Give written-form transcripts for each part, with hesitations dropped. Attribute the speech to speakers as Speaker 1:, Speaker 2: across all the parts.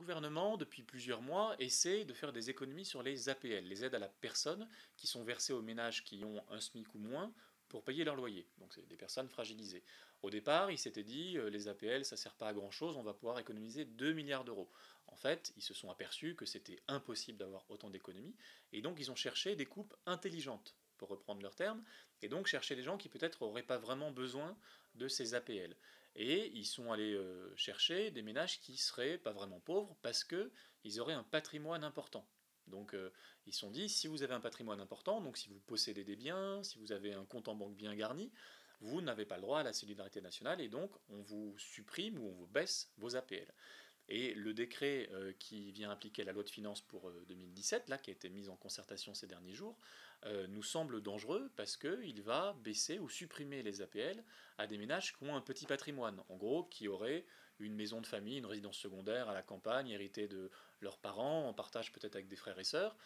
Speaker 1: gouvernement, depuis plusieurs mois, essaie de faire des économies sur les APL, les aides à la personne, qui sont versées aux ménages qui ont un SMIC ou moins pour payer leur loyer. Donc c'est des personnes fragilisées. Au départ, ils s'étaient dit, les APL, ça ne sert pas à grand-chose, on va pouvoir économiser 2 milliards d'euros. En fait, ils se sont aperçus que c'était impossible d'avoir autant d'économies, et donc ils ont cherché des coupes intelligentes, pour reprendre leurs termes, et donc chercher des gens qui peut-être n'auraient pas vraiment besoin de ces APL. Et ils sont allés chercher des ménages qui seraient pas vraiment pauvres parce qu'ils auraient un patrimoine important. Donc ils se sont dit, si vous avez un patrimoine important, donc si vous possédez des biens, si vous avez un compte en banque bien garni, vous n'avez pas le droit à la solidarité nationale et donc on vous supprime ou on vous baisse vos APL. Et le décret qui vient appliquer la loi de finances pour 2017, là, qui a été mis en concertation ces derniers jours, nous semble dangereux parce qu'il va baisser ou supprimer les APL à des ménages qui ont un petit patrimoine, en gros, qui auraient une maison de famille, une résidence secondaire à la campagne, héritée de leurs parents, en partage peut-être avec des frères et sœurs,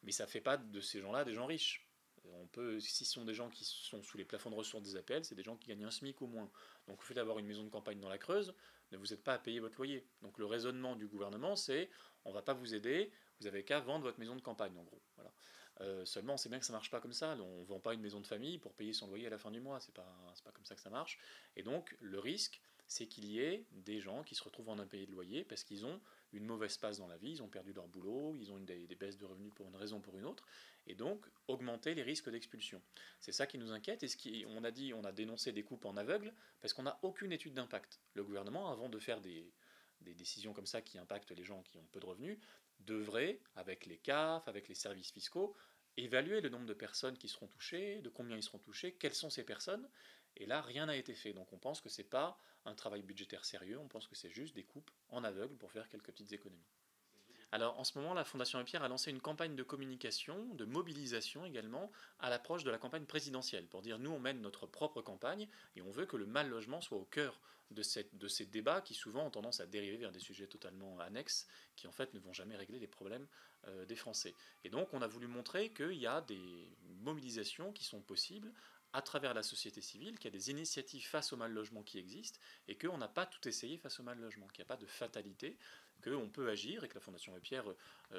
Speaker 1: mais ça ne fait pas de ces gens-là des gens riches. On peut, si ce sont des gens qui sont sous les plafonds de ressources des APL, c'est des gens qui gagnent un SMIC au moins. Donc le fait d'avoir une maison de campagne dans la Creuse, ne vous aide pas à payer votre loyer. Donc le raisonnement du gouvernement, c'est on ne va pas vous aider, vous avez qu'à vendre votre maison de campagne en gros. Voilà. Seulement on sait bien que ça ne marche pas comme ça, on ne vend pas une maison de famille pour payer son loyer à la fin du mois, c'est pas comme ça que ça marche. Et donc le risque, c'est qu'il y ait des gens qui se retrouvent en impayés de loyer parce qu'ils ont une mauvaise passe dans la vie, ils ont perdu leur boulot, ils ont des baisses de revenus pour une raison ou pour une autre, et donc augmenter les risques d'expulsion. C'est ça qui nous inquiète, et on a dit, on a dénoncé des coupes en aveugle, parce qu'on n'a aucune étude d'impact. Le gouvernement, avant de faire des décisions comme ça qui impactent les gens qui ont peu de revenus, devrait, avec les CAF, avec les services fiscaux, évaluer le nombre de personnes qui seront touchées, de combien ils seront touchés, quelles sont ces personnes, et là rien n'a été fait. Donc on pense que ce n'est pas un travail budgétaire sérieux, on pense que c'est juste des coupes en aveugle pour faire quelques petites économies. Alors en ce moment, la Fondation Abbé Pierre a lancé une campagne de communication, de mobilisation également, à l'approche de la campagne présidentielle, pour dire nous on mène notre propre campagne et on veut que le mal logement soit au cœur de ces débats qui souvent ont tendance à dériver vers des sujets totalement annexes, qui en fait ne vont jamais régler les problèmes des Français. Et donc on a voulu montrer qu'il y a des mobilisations qui sont possibles à travers la société civile, qu'il y a des initiatives face au mal logement qui existent, et qu'on n'a pas tout essayé face au mal logement, qu'il n'y a pas de fatalité, qu'on peut agir, et que la Fondation Abbé Pierre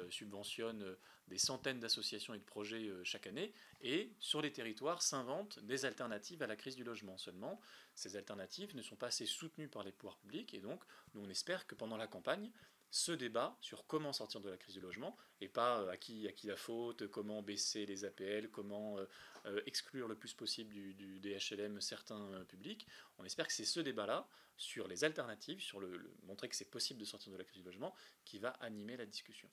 Speaker 1: subventionne des centaines d'associations et de projets chaque année, et sur les territoires s'inventent des alternatives à la crise du logement. Seulement, ces alternatives ne sont pas assez soutenues par les pouvoirs publics, et donc nous on espère que pendant la campagne, ce débat sur comment sortir de la crise du logement, et pas à qui la faute, comment baisser les APL, comment exclure le plus possible des HLM certains publics. On espère que c'est ce débat-là, sur les alternatives, sur montrer que c'est possible de sortir de la crise du logement, qui va animer la discussion.